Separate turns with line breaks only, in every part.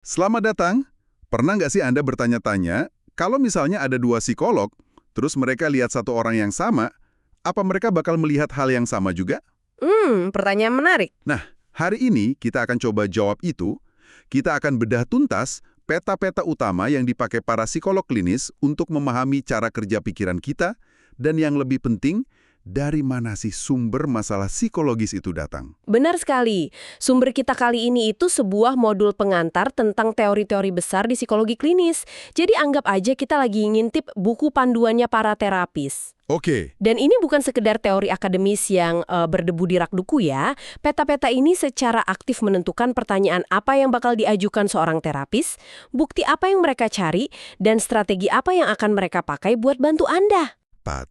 Selamat datang. Pernah nggak sih Anda bertanya-tanya, kalau misalnya ada dua psikolog, terus mereka lihat satu orang yang sama, apa mereka bakal melihat hal yang sama juga?
Pertanyaan menarik.
Nah, hari ini kita akan coba jawab itu. Kita akan bedah tuntas peta-peta utama yang dipakai para psikolog klinis untuk memahami cara kerja pikiran kita, dan yang lebih penting, dari mana sih sumber masalah psikologis itu datang.
Benar sekali. Sumber kita kali ini itu sebuah modul pengantar tentang teori-teori besar di psikologi klinis. Jadi anggap aja kita lagi ngintip buku panduannya para terapis.
Oke,
Dan ini bukan sekedar teori akademis yang berdebu di rak duku ya. Peta-peta ini secara aktif menentukan pertanyaan apa yang bakal diajukan seorang terapis, bukti apa yang mereka cari, dan strategi apa yang akan mereka pakai buat bantu Anda.
Pat.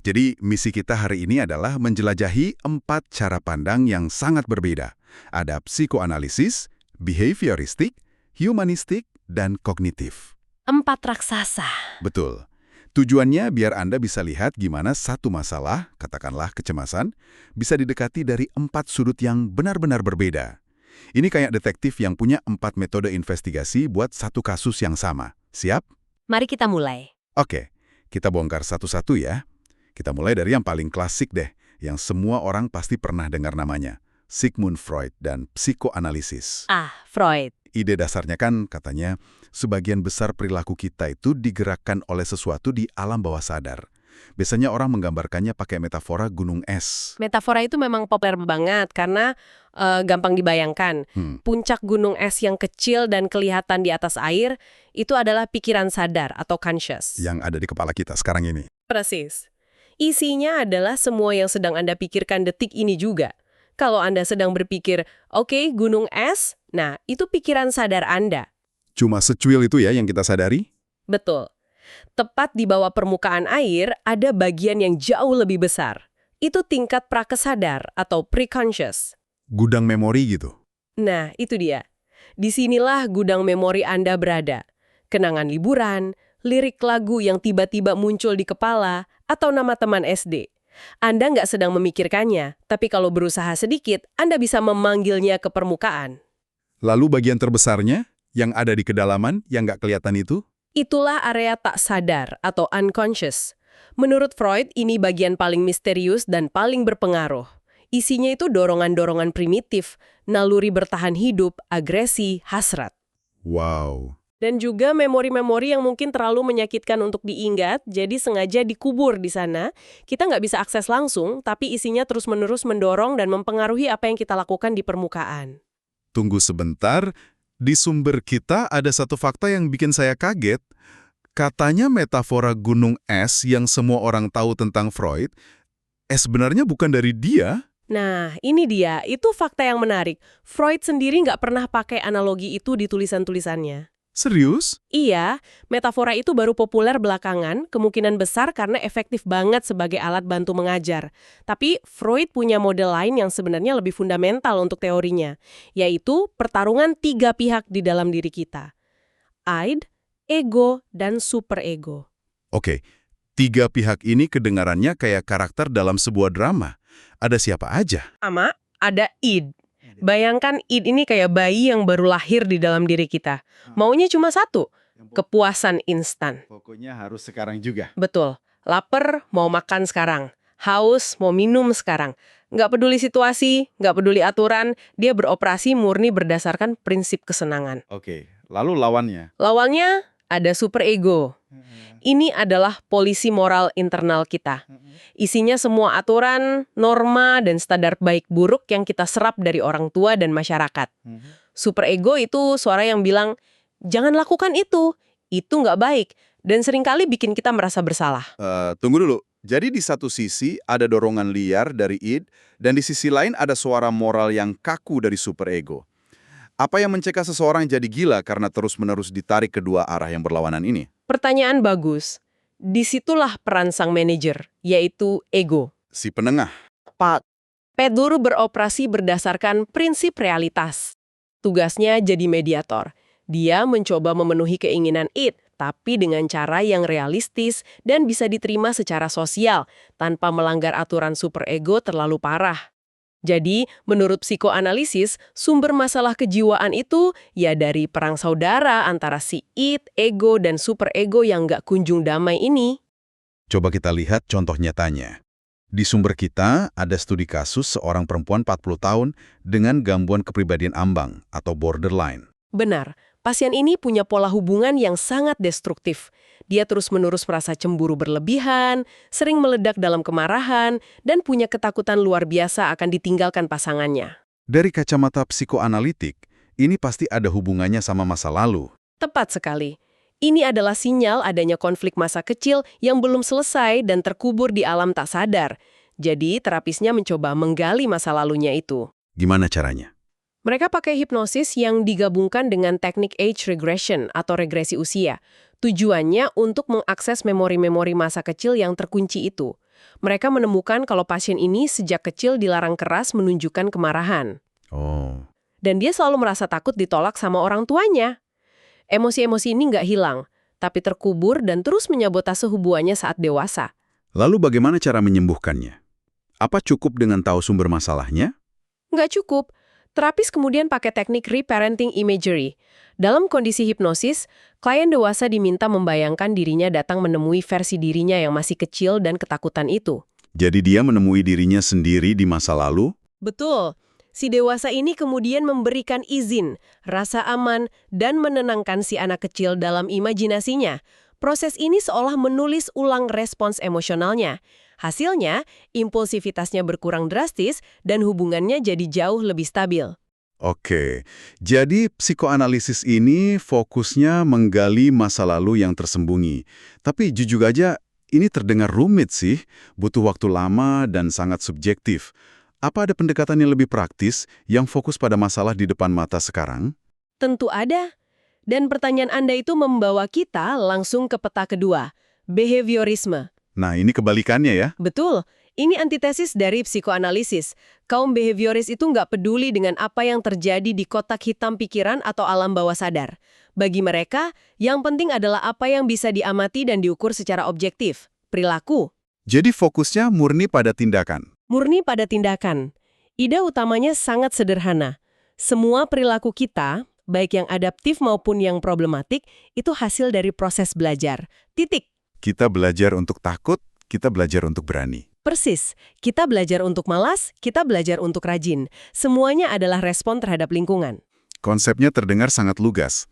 Jadi, misi kita hari ini adalah menjelajahi 4 cara pandang yang sangat berbeda. Ada psikoanalisis, behavioristik, humanistik, dan kognitif.
4 raksasa.
Betul. Tujuannya biar Anda bisa lihat gimana satu masalah, katakanlah kecemasan, bisa didekati dari 4 sudut yang benar-benar berbeda. Ini kayak detektif yang punya 4 metode investigasi buat satu kasus yang sama. Siap?
Mari kita mulai.
Oke, kita bongkar satu-satu ya. Kita mulai dari yang paling klasik deh, yang semua orang pasti pernah dengar namanya. Sigmund Freud dan psikoanalisis.
Freud.
Ide dasarnya kan katanya, sebagian besar perilaku kita itu digerakkan oleh sesuatu di alam bawah sadar. Biasanya orang menggambarkannya pakai metafora gunung es.
Metafora itu memang populer banget karena gampang dibayangkan. Puncak gunung es yang kecil dan kelihatan di atas air, itu adalah pikiran sadar atau conscious.
Yang ada di kepala kita sekarang ini.
Persis. Isinya adalah semua yang sedang Anda pikirkan detik ini juga. Kalau Anda sedang berpikir, oke, gunung es, nah itu pikiran sadar Anda.
Cuma secuil itu ya yang kita sadari?
Betul. Tepat di bawah permukaan air, ada bagian yang jauh lebih besar. Itu tingkat prakesadar atau preconscious.
Gudang memori gitu.
Nah, itu dia. Disinilah gudang memori Anda berada. Kenangan liburan, lirik lagu yang tiba-tiba muncul di kepala, atau nama teman SD. Anda nggak sedang memikirkannya, tapi kalau berusaha sedikit, Anda bisa memanggilnya ke permukaan.
Lalu bagian terbesarnya, yang ada di kedalaman, yang nggak kelihatan itu?
Itulah area tak sadar atau unconscious. Menurut Freud, ini bagian paling misterius dan paling berpengaruh. Isinya itu dorongan-dorongan primitif, naluri bertahan hidup, agresi, hasrat.
Wow.
Dan juga memori-memori yang mungkin terlalu menyakitkan untuk diingat, jadi sengaja dikubur di sana. Kita nggak bisa akses langsung, tapi isinya terus-menerus mendorong dan mempengaruhi apa yang kita lakukan di permukaan.
Tunggu sebentar, di sumber kita ada satu fakta yang bikin saya kaget. Katanya metafora gunung es yang semua orang tahu tentang Freud, sebenarnya bukan dari dia.
Nah, ini dia. Itu fakta yang menarik. Freud sendiri nggak pernah pakai analogi itu di tulisan-tulisannya.
Serius?
Iya, metafora itu baru populer belakangan, kemungkinan besar karena efektif banget sebagai alat bantu mengajar. Tapi Freud punya model lain yang sebenarnya lebih fundamental untuk teorinya, yaitu pertarungan 3 pihak di dalam diri kita. Id, ego, dan superego.
Oke, 3 pihak ini kedengarannya kayak karakter dalam sebuah drama. Ada siapa aja?
Sama, ada id. Bayangkan id ini kayak bayi yang baru lahir di dalam diri kita. Maunya cuma satu, kepuasan instan.
Pokoknya harus sekarang juga.
Betul. Laper, mau makan sekarang. Haus, mau minum sekarang. Nggak peduli situasi, nggak peduli aturan, dia beroperasi murni berdasarkan prinsip kesenangan.
Oke, lalu lawannya?
Lawannya ada superego. Ini adalah polisi moral internal kita. Isinya semua aturan, norma, dan standar baik buruk yang kita serap dari orang tua dan masyarakat. Superego itu suara yang bilang, jangan lakukan itu nggak baik, dan seringkali bikin kita merasa bersalah.
Tunggu dulu. Jadi di satu sisi ada dorongan liar dari id, dan di sisi lain ada suara moral yang kaku dari superego. Apa yang mencegah seseorang jadi gila karena terus-menerus ditarik kedua arah yang berlawanan ini?
Pertanyaan bagus. Disitulah peran sang manajer, yaitu ego.
Si penengah.
Pedur beroperasi berdasarkan prinsip realitas. Tugasnya jadi mediator. Dia mencoba memenuhi keinginan id, tapi dengan cara yang realistis dan bisa diterima secara sosial, tanpa melanggar aturan superego terlalu parah. Jadi, menurut psikoanalisis, sumber masalah kejiwaan itu ya dari perang saudara antara si ego dan superego yang nggak kunjung damai ini.
Coba kita lihat contoh nyatanya. Di sumber kita ada studi kasus seorang perempuan 40 tahun dengan gangguan kepribadian ambang atau borderline.
Benar, pasien ini punya pola hubungan yang sangat destruktif. Dia terus-menerus merasa cemburu berlebihan, sering meledak dalam kemarahan, dan punya ketakutan luar biasa akan ditinggalkan pasangannya.
Dari kacamata psikoanalitik, ini pasti ada hubungannya sama masa lalu.
Tepat sekali. Ini adalah sinyal adanya konflik masa kecil yang belum selesai dan terkubur di alam tak sadar. Jadi, terapisnya mencoba menggali masa lalunya itu.
Gimana caranya?
Mereka pakai hipnosis yang digabungkan dengan teknik age regression atau regresi usia. Tujuannya untuk mengakses memori-memori masa kecil yang terkunci itu. Mereka menemukan kalau pasien ini sejak kecil dilarang keras menunjukkan kemarahan.
Oh.
Dan dia selalu merasa takut ditolak sama orang tuanya. Emosi-emosi ini nggak hilang, tapi terkubur dan terus menyabotase hubungannya saat dewasa.
Lalu bagaimana cara menyembuhkannya? Apa cukup dengan tahu sumber masalahnya?
Nggak cukup. Terapis kemudian pakai teknik reparenting imagery. Dalam kondisi hipnosis, klien dewasa diminta membayangkan dirinya datang menemui versi dirinya yang masih kecil dan ketakutan itu.
Jadi dia menemui dirinya sendiri di masa lalu?
Betul. Si dewasa ini kemudian memberikan izin, rasa aman, dan menenangkan si anak kecil dalam imajinasinya. Proses ini seolah menulis ulang respons emosionalnya. Hasilnya, impulsivitasnya berkurang drastis dan hubungannya jadi jauh lebih stabil.
Oke, jadi psikoanalisis ini fokusnya menggali masa lalu yang tersembunyi. Tapi jujur aja, ini terdengar rumit sih, butuh waktu lama dan sangat subjektif. Apa ada pendekatan yang lebih praktis yang fokus pada masalah di depan mata sekarang?
Tentu ada. Dan pertanyaan Anda itu membawa kita langsung ke peta kedua, behaviorisme.
Nah, ini kebalikannya ya.
Betul, ini antitesis dari psikoanalisis. Kaum behavioris itu nggak peduli dengan apa yang terjadi di kotak hitam pikiran atau alam bawah sadar. Bagi mereka, yang penting adalah apa yang bisa diamati dan diukur secara objektif, perilaku.
Jadi fokusnya murni pada tindakan.
Murni pada tindakan. Ide utamanya sangat sederhana. Semua perilaku kita, baik yang adaptif maupun yang problematik, itu hasil dari proses belajar. Titik.
Kita belajar untuk takut, kita belajar untuk berani.
Persis. Kita belajar untuk malas, kita belajar untuk rajin. Semuanya adalah respon terhadap lingkungan.
Konsepnya terdengar sangat lugas.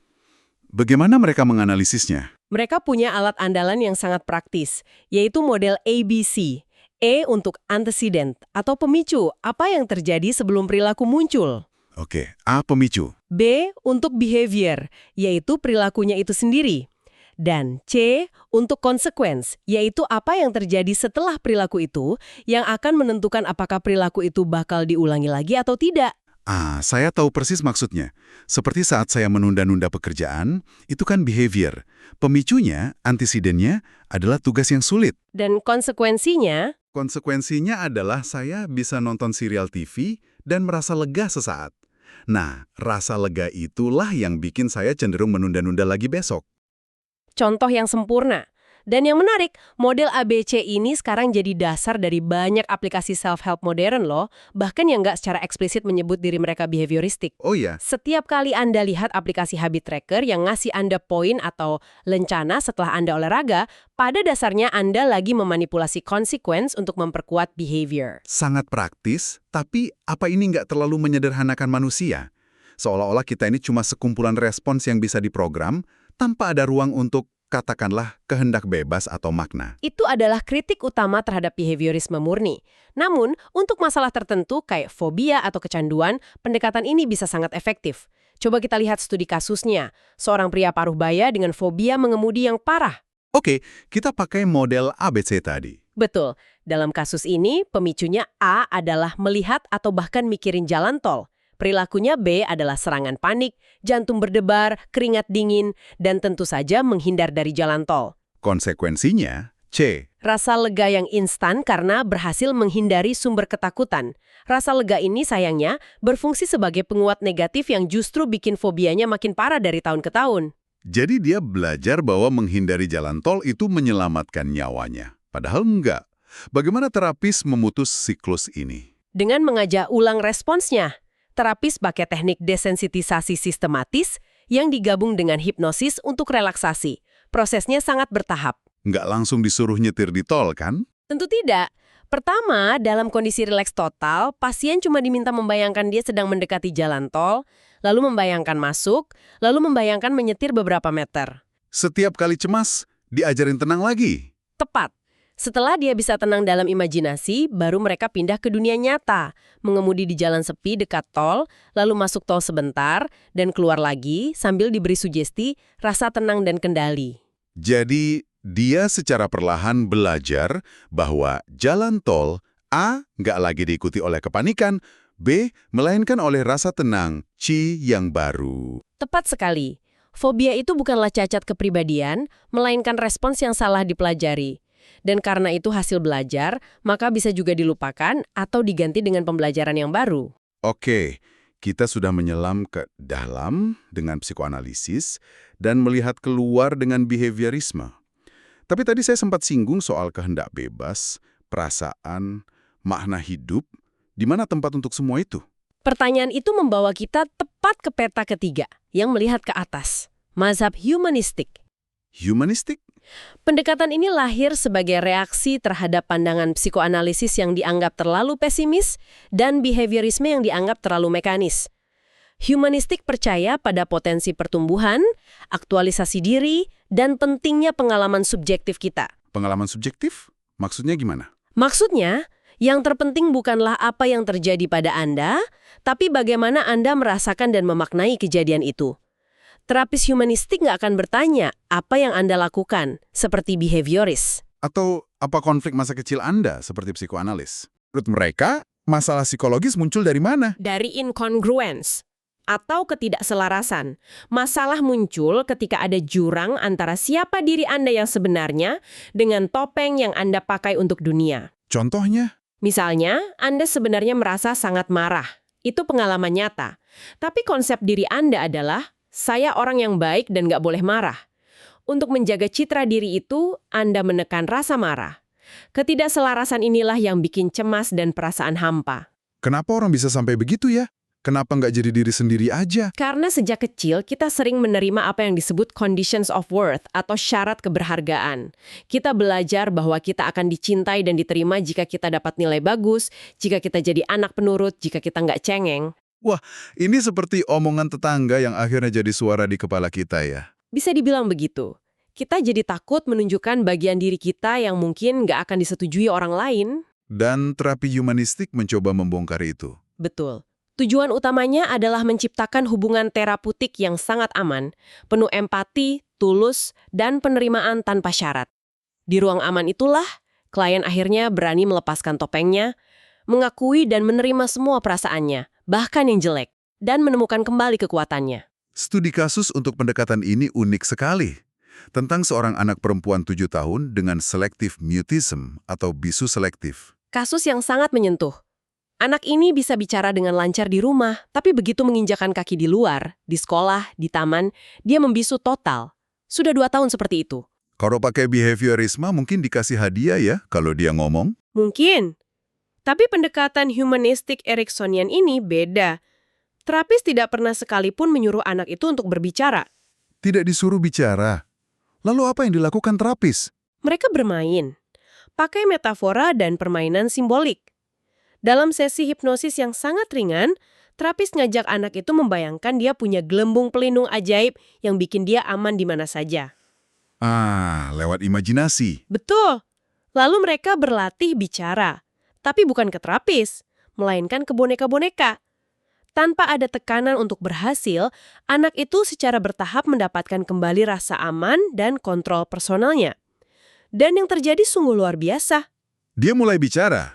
Bagaimana mereka menganalisisnya?
Mereka punya alat andalan yang sangat praktis, yaitu model ABC. E untuk antecedent atau pemicu, apa yang terjadi sebelum perilaku muncul.
Oke, A pemicu.
B untuk behavior, yaitu perilakunya itu sendiri. Dan C untuk consequence, yaitu apa yang terjadi setelah perilaku itu yang akan menentukan apakah perilaku itu bakal diulangi lagi atau tidak.
Ah, saya tahu persis maksudnya. Seperti saat saya menunda-nunda pekerjaan, itu kan behavior. Pemicunya, antecedennya, adalah tugas yang sulit.
Dan konsekuensinya,
Konsekuensinya adalah saya bisa nonton serial TV dan merasa lega sesaat. Nah, rasa lega itulah yang bikin saya cenderung menunda-nunda lagi besok.
contoh yang sempurna. Dan yang menarik, model ABC ini sekarang jadi dasar dari banyak aplikasi self-help modern loh, bahkan yang nggak secara eksplisit menyebut diri mereka behavioristik.
Oh ya,
Setiap kali Anda lihat aplikasi habit tracker yang ngasih Anda poin atau lencana setelah Anda olahraga, pada dasarnya Anda lagi memanipulasi consequence untuk memperkuat behavior.
sangat praktis, tapi apa ini nggak terlalu menyederhanakan manusia? Seolah-olah kita ini cuma sekumpulan respons yang bisa diprogram, tanpa ada ruang untuk, katakanlah, kehendak bebas atau makna.
Itu adalah kritik utama terhadap behaviorisme murni. Namun, untuk masalah tertentu kayak fobia atau kecanduan, pendekatan ini bisa sangat efektif. Coba kita lihat studi kasusnya. Seorang pria paruh baya dengan fobia mengemudi yang parah.
Oke, kita pakai model ABC tadi.
Betul. Dalam kasus ini, pemicunya A adalah melihat atau bahkan mikirin jalan tol. Perilakunya B adalah serangan panik, jantung berdebar, keringat dingin, dan tentu saja menghindar dari jalan tol.
Konsekuensinya, C.
Rasa lega yang instan karena berhasil menghindari sumber ketakutan. Rasa lega ini sayangnya berfungsi sebagai penguat negatif yang justru bikin fobianya makin parah dari tahun ke tahun.
Jadi dia belajar bahwa menghindari jalan tol itu menyelamatkan nyawanya. Padahal enggak. Bagaimana terapis memutus siklus ini?
Dengan mengajak ulang responsnya, terapis pakai teknik desensitisasi sistematis yang digabung dengan hipnosis untuk relaksasi. Prosesnya sangat bertahap.
Nggak langsung disuruh nyetir di tol, kan?
Tentu tidak. Pertama, dalam kondisi rileks total, pasien cuma diminta membayangkan dia sedang mendekati jalan tol, lalu membayangkan masuk, lalu membayangkan menyetir beberapa meter.
Setiap kali cemas, diajarin tenang lagi.
Tepat. Setelah dia bisa tenang dalam imajinasi, baru mereka pindah ke dunia nyata, mengemudi di jalan sepi dekat tol, lalu masuk tol sebentar, dan keluar lagi sambil diberi sugesti, rasa tenang dan kendali.
Jadi, dia secara perlahan belajar bahwa jalan tol A nggak lagi diikuti oleh kepanikan, B melainkan oleh rasa tenang, C yang baru.
Tepat sekali. Fobia itu bukanlah cacat kepribadian, melainkan respons yang salah dipelajari. Dan karena itu hasil belajar, maka bisa juga dilupakan atau diganti dengan pembelajaran yang baru.
Oke, kita sudah menyelam ke dalam dengan psikoanalisis dan melihat keluar dengan behaviorisme. Tapi tadi saya sempat singgung soal kehendak bebas, perasaan, makna hidup. Di mana tempat untuk semua itu?
Pertanyaan itu membawa kita tepat ke peta ketiga, yang melihat ke atas. Mazhab humanistik.
Humanistik?
Pendekatan ini lahir sebagai reaksi terhadap pandangan psikoanalisis yang dianggap terlalu pesimis dan behaviorisme yang dianggap terlalu mekanis. Humanistik percaya pada potensi pertumbuhan, aktualisasi diri, dan pentingnya pengalaman subjektif kita.
Pengalaman subjektif? Maksudnya gimana?
Maksudnya, yang terpenting bukanlah apa yang terjadi pada Anda, tapi bagaimana Anda merasakan dan memaknai kejadian itu. Terapis humanistik nggak akan bertanya apa yang Anda lakukan, seperti behavioris.
Atau apa konflik masa kecil Anda seperti psikoanalis? Menurut mereka, masalah psikologis muncul dari mana?
Dari incongruence atau ketidakselarasan. Masalah muncul ketika ada jurang antara siapa diri Anda yang sebenarnya dengan topeng yang Anda pakai untuk dunia.
Contohnya?
Misalnya, Anda sebenarnya merasa sangat marah. Itu pengalaman nyata. Tapi konsep diri Anda adalah, saya orang yang baik dan nggak boleh marah. Untuk menjaga citra diri itu, Anda menekan rasa marah. Ketidakselarasan inilah yang bikin cemas dan perasaan hampa.
Kenapa orang bisa sampai begitu ya? Kenapa nggak jadi diri sendiri aja?
Karena sejak kecil kita sering menerima apa yang disebut conditions of worth atau syarat keberhargaan. Kita belajar bahwa kita akan dicintai dan diterima jika kita dapat nilai bagus, jika kita jadi anak penurut, jika kita nggak cengeng.
Wah, ini seperti omongan tetangga yang akhirnya jadi suara di kepala kita ya.
Bisa dibilang begitu. Kita jadi takut menunjukkan bagian diri kita yang mungkin nggak akan disetujui orang lain.
Dan terapi humanistik mencoba membongkar itu.
Betul. Tujuan utamanya adalah menciptakan hubungan terapeutik yang sangat aman, penuh empati, tulus, dan penerimaan tanpa syarat. Di ruang aman itulah, klien akhirnya berani melepaskan topengnya, mengakui dan menerima semua perasaannya, bahkan yang jelek, dan menemukan kembali kekuatannya.
Studi kasus untuk pendekatan ini unik sekali. Tentang seorang anak perempuan 7 tahun dengan selective mutism atau bisu selektif.
Kasus yang sangat menyentuh. Anak ini bisa bicara dengan lancar di rumah, tapi begitu menginjakan kaki di luar, di sekolah, di taman, dia membisu total. Sudah 2 tahun seperti itu.
Kalau pakai behaviorisme mungkin dikasih hadiah ya kalau dia ngomong?
Mungkin. Tapi pendekatan humanistik Eriksonian ini beda. Terapis tidak pernah sekalipun menyuruh anak itu untuk berbicara.
Tidak disuruh bicara. Lalu apa yang dilakukan terapis?
Mereka bermain. Pakai metafora dan permainan simbolik. Dalam sesi hipnosis yang sangat ringan, terapis ngajak anak itu membayangkan dia punya gelembung pelindung ajaib yang bikin dia aman di mana saja.
Ah, lewat imajinasi.
Betul. Lalu mereka berlatih bicara. Tapi bukan ke terapis, melainkan ke boneka-boneka. Tanpa ada tekanan untuk berhasil, anak itu secara bertahap mendapatkan kembali rasa aman dan kontrol personalnya. Dan yang terjadi sungguh luar biasa.
Dia mulai bicara.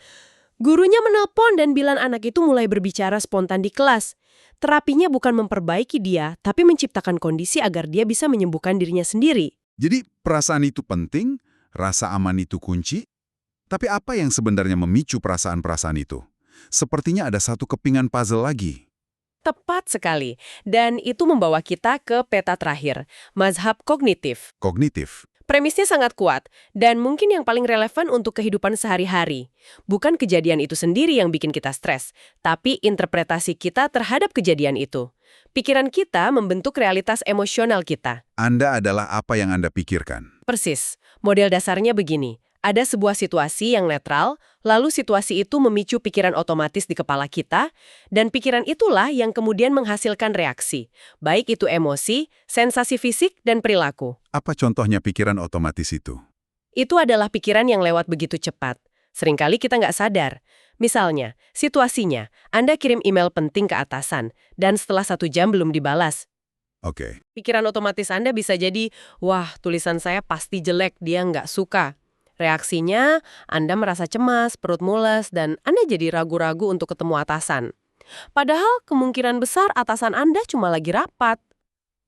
Gurunya menelpon dan bilang anak itu mulai berbicara spontan di kelas. Terapinya bukan memperbaiki dia, tapi menciptakan kondisi agar dia bisa menyembuhkan dirinya sendiri.
Jadi perasaan itu penting, rasa aman itu kunci. Tapi apa yang sebenarnya memicu perasaan-perasaan itu? Sepertinya ada satu kepingan puzzle lagi.
Tepat sekali. Dan itu membawa kita ke peta terakhir, mazhab kognitif.
Kognitif.
Premisnya sangat kuat, dan mungkin yang paling relevan untuk kehidupan sehari-hari. Bukan kejadian itu sendiri yang bikin kita stres, tapi interpretasi kita terhadap kejadian itu. Pikiran kita membentuk realitas emosional kita.
Anda adalah apa yang Anda pikirkan.
Persis, model dasarnya begini. Ada sebuah situasi yang netral, lalu situasi itu memicu pikiran otomatis di kepala kita, dan pikiran itulah yang kemudian menghasilkan reaksi, baik itu emosi, sensasi fisik, dan perilaku.
Apa contohnya pikiran otomatis itu?
Itu adalah pikiran yang lewat begitu cepat. Seringkali kita nggak sadar. Misalnya, situasinya, Anda kirim email penting ke atasan, dan setelah 1 jam belum dibalas.
Oke.
Pikiran otomatis Anda bisa jadi, wah, tulisan saya pasti jelek, dia nggak suka. Reaksinya, Anda merasa cemas, perut mules, dan Anda jadi ragu-ragu untuk ketemu atasan. Padahal kemungkinan besar atasan Anda cuma lagi rapat.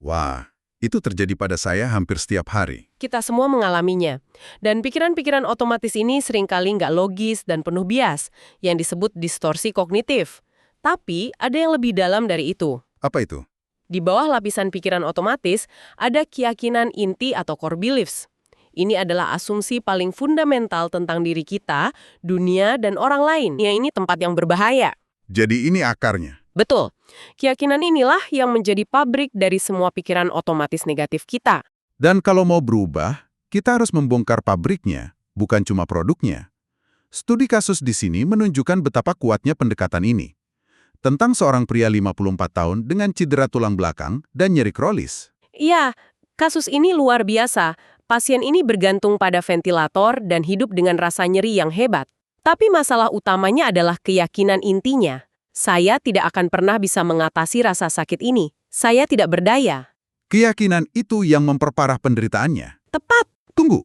Wah, itu terjadi pada saya hampir setiap hari.
Kita semua mengalaminya. Dan pikiran-pikiran otomatis ini seringkali nggak logis dan penuh bias, yang disebut distorsi kognitif. Tapi ada yang lebih dalam dari itu.
Apa itu?
Di bawah lapisan pikiran otomatis, ada keyakinan inti atau core beliefs. Ini adalah asumsi paling fundamental tentang diri kita, dunia, dan orang lain. Yang ini tempat yang berbahaya.
Jadi ini akarnya.
Betul. Keyakinan inilah yang menjadi pabrik dari semua pikiran otomatis negatif kita.
Dan kalau mau berubah, kita harus membongkar pabriknya, bukan cuma produknya. Studi kasus di sini menunjukkan betapa kuatnya pendekatan ini. Tentang seorang pria 54 tahun dengan cedera tulang belakang dan nyeri kronis.
Iya, kasus ini luar biasa. Pasien ini bergantung pada ventilator dan hidup dengan rasa nyeri yang hebat. Tapi masalah utamanya adalah keyakinan intinya. Saya tidak akan pernah bisa mengatasi rasa sakit ini. Saya tidak berdaya.
Keyakinan itu yang memperparah penderitaannya.
Tepat.
Tunggu.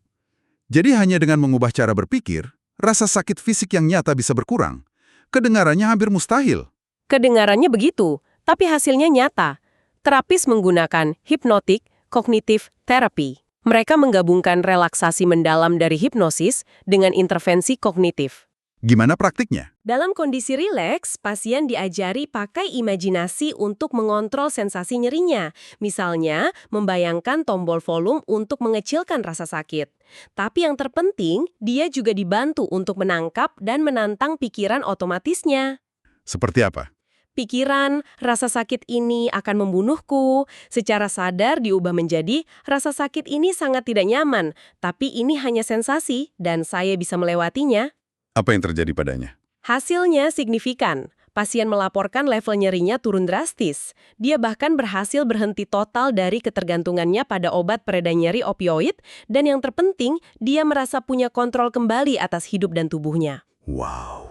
Jadi hanya dengan mengubah cara berpikir, rasa sakit fisik yang nyata bisa berkurang. Kedengarannya hampir mustahil.
Kedengarannya begitu, tapi hasilnya nyata. Terapis menggunakan hipnotik kognitif terapi. Mereka menggabungkan relaksasi mendalam dari hipnosis dengan intervensi kognitif.
Gimana praktiknya?
Dalam kondisi rileks, pasien diajari pakai imajinasi untuk mengontrol sensasi nyerinya. Misalnya, membayangkan tombol volume untuk mengecilkan rasa sakit. Tapi yang terpenting, dia juga dibantu untuk menangkap dan menantang pikiran otomatisnya.
Seperti apa?
Pikiran, rasa sakit ini akan membunuhku, secara sadar diubah menjadi, rasa sakit ini sangat tidak nyaman, tapi ini hanya sensasi dan saya bisa melewatinya.
Apa yang terjadi padanya?
Hasilnya signifikan. Pasien melaporkan level nyerinya turun drastis. Dia bahkan berhasil berhenti total dari ketergantungannya pada obat pereda nyeri opioid, dan yang terpenting, dia merasa punya kontrol kembali atas hidup dan tubuhnya.
Wow.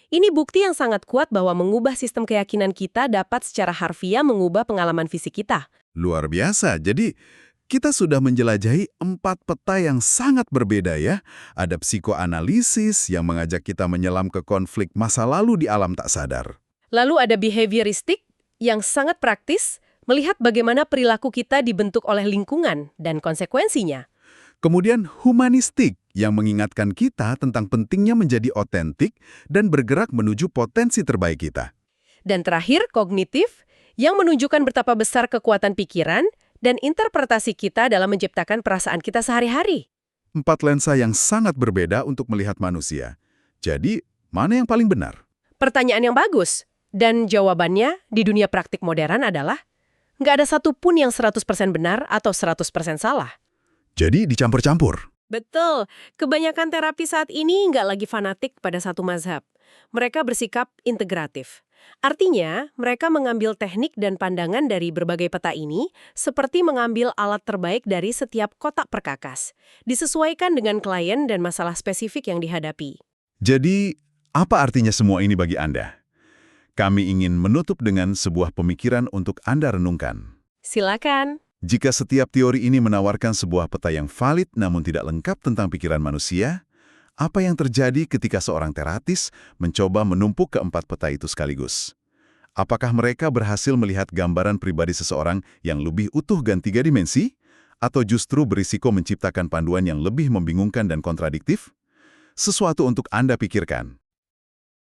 Ini bukti yang sangat kuat bahwa mengubah sistem keyakinan kita dapat secara harfiah mengubah pengalaman fisik kita.
Luar biasa. Jadi, kita sudah menjelajahi 4 peta yang sangat berbeda ya. Ada psikoanalisis yang mengajak kita menyelam ke konflik masa lalu di alam tak sadar.
Lalu ada behavioristik yang sangat praktis, melihat bagaimana perilaku kita dibentuk oleh lingkungan dan konsekuensinya.
Kemudian humanistik yang mengingatkan kita tentang pentingnya menjadi otentik dan bergerak menuju potensi terbaik kita.
Dan terakhir, kognitif yang menunjukkan betapa besar kekuatan pikiran dan interpretasi kita dalam menciptakan perasaan kita sehari-hari.
4 lensa yang sangat berbeda untuk melihat manusia. Jadi, mana yang paling benar?
Pertanyaan yang bagus. Dan jawabannya di dunia praktik modern adalah, nggak ada satupun yang 100% benar atau 100% salah.
Jadi dicampur-campur.
Betul. Kebanyakan terapi saat ini nggak lagi fanatik pada satu mazhab. Mereka bersikap integratif. Artinya, mereka mengambil teknik dan pandangan dari berbagai peta ini, seperti mengambil alat terbaik dari setiap kotak perkakas, disesuaikan dengan klien dan masalah spesifik yang dihadapi.
Jadi, apa artinya semua ini bagi Anda? Kami ingin menutup dengan sebuah pemikiran untuk Anda renungkan.
Silakan.
Jika setiap teori ini menawarkan sebuah peta yang valid namun tidak lengkap tentang pikiran manusia, apa yang terjadi ketika seorang terapis mencoba menumpuk keempat peta itu sekaligus? Apakah mereka berhasil melihat gambaran pribadi seseorang yang lebih utuh dan 3 dimensi? Atau justru berisiko menciptakan panduan yang lebih membingungkan dan kontradiktif? Sesuatu untuk Anda pikirkan.